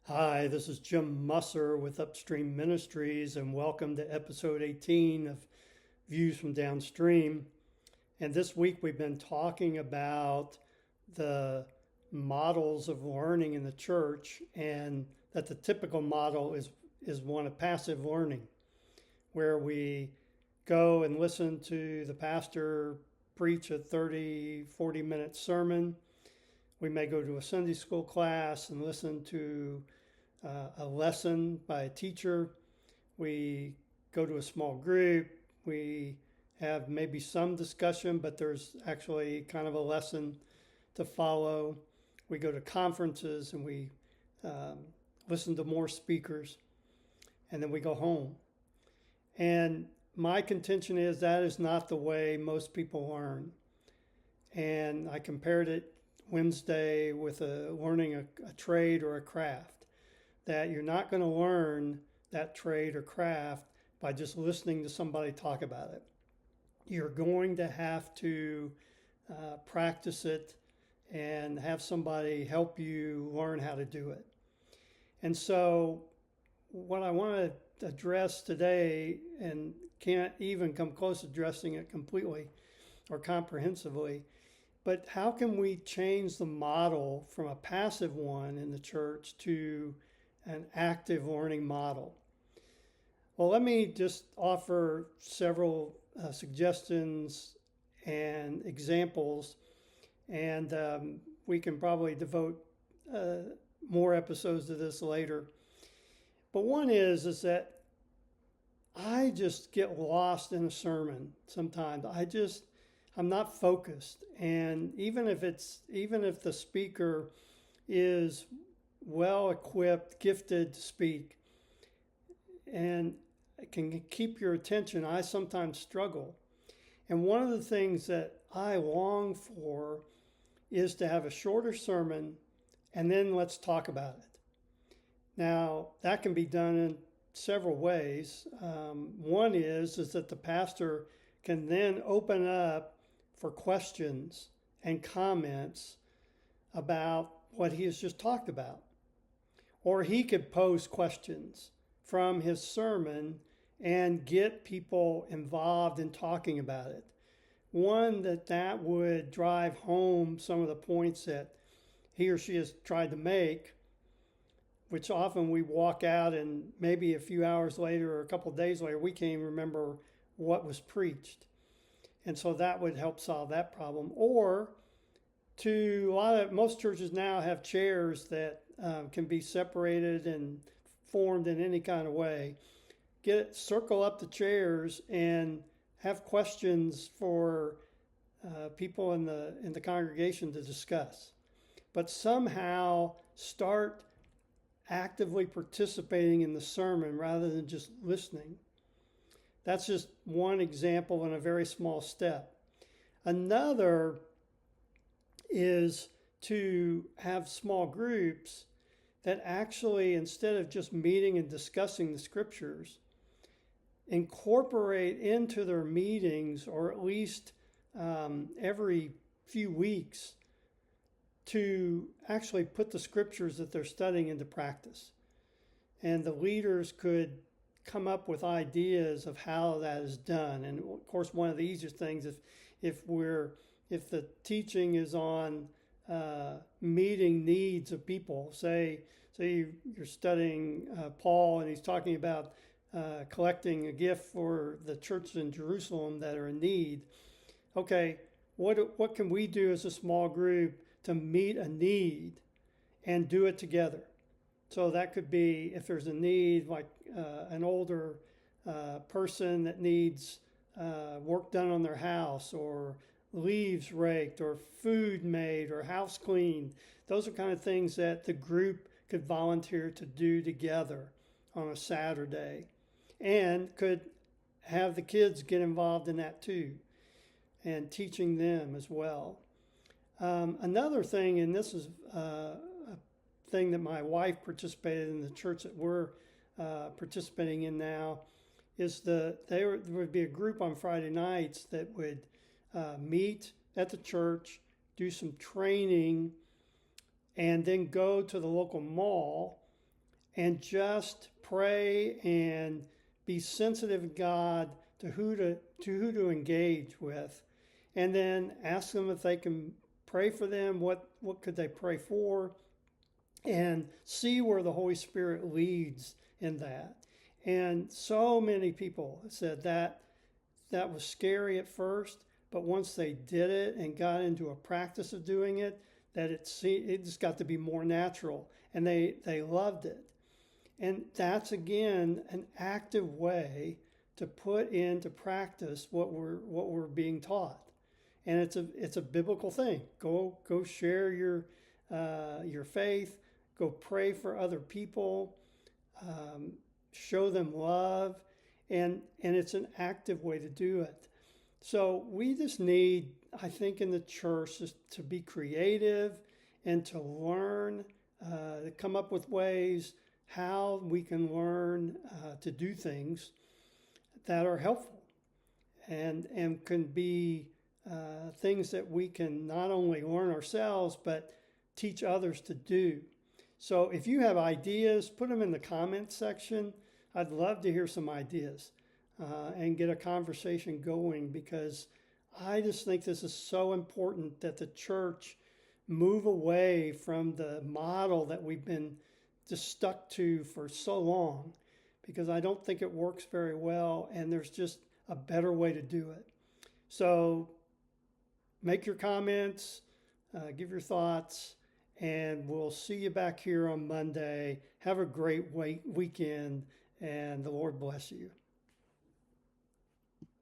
Hi, this is Jim Musser with Upstream Ministries, and welcome to episode 18 of Views from Downstream. And this week we've been talking about the models of learning in the church, and that the typical model is one of passive learning, where we go and listen to the pastor preach a 30, 40-minute sermon. We may go to a Sunday school class and listen to a lesson by a teacher. We go to a small group. We have maybe some discussion, but there's actually kind of a lesson to follow. We go to conferences and we um, listen to more speakers, and then we go home. And my contention is that is not the way most people learn. And I compared it Wednesday with learning a trade or a craft, that you're not going to learn that trade or craft by just listening to somebody talk about it. You're going to have to practice it and have somebody help you learn how to do it. And so, what I want to address today, and can't even come close to addressing it completely or comprehensively, but how can we change the model from a passive one in the church to an active learning model? Well, let me just offer several suggestions and examples, and we can probably devote more episodes to this later. But one is that I just get lost in a sermon sometimes. I'm not focused, and even if the speaker is well equipped, gifted to speak, and can keep your attention, I sometimes struggle. And one of the things that I long for is to have a shorter sermon and then let's talk about it. Now, that can be done in several ways. One is that the pastor can then open up for questions and comments about what he has just talked about. Or he could pose questions from his sermon and get people involved in talking about it. One, that would drive home some of the points that he or she has tried to make, which often we walk out and most a few hours later or a couple of days later, we can't even remember what was preached. And so that would help solve that problem. Or most churches now have chairs that can be separated and formed in any kind of way. Circle up the chairs and have questions for people in the congregation to discuss. But somehow start actively participating in the sermon rather than just listening. That's just one example in a very small step. Another is to have small groups that actually, instead of just meeting and discussing the scriptures, incorporate into their meetings, or at least every few weeks, to actually put the scriptures that they're studying into practice. And the leaders could come up with ideas of how that is done. And of course, one of the easiest things, if the teaching is on meeting needs of people, say you're studying Paul and he's talking about collecting a gift for the churches in Jerusalem that are in need. Okay, what can we do as a small group to meet a need and do it together? So that could be, if there's a need, like an older person that needs work done on their house, or leaves raked, or food made, or house cleaned. Those are kind of things that the group could volunteer to do together on a Saturday, and could have the kids get involved in that too, and teaching them as well. Another thing, and this is a thing that my wife participated in the church that we're participating in now, is there would be a group on Friday nights that would meet at the church, do some training, and then go to the local mall and just pray and be sensitive to God to who to engage with, and then ask them if they can pray for them. What could they pray for? And see where the Holy Spirit leads in that. And so many people said that was scary at first, but once they did it and got into a practice of doing it, that it just got to be more natural, and they loved it. And that's, again, an active way to put into practice what we're being taught. And it's a biblical thing. Go share your faith. Go pray for other people. Show them love, and it's an active way to do it. So we just need, I think, in the church, just to be creative and to learn, to come up with ways how we can learn to do things that are helpful and can be things that we can not only learn ourselves, but teach others to do. So if you have ideas, put them in the comments section. I'd love to hear some ideas and get a conversation going, because I just think this is so important that the church move away from the model that we've been just stuck to for so long, because I don't think it works very well, and there's just a better way to do it. So make your comments, give your thoughts, and we'll see you back here on Monday. Have a great weekend, and the Lord bless you.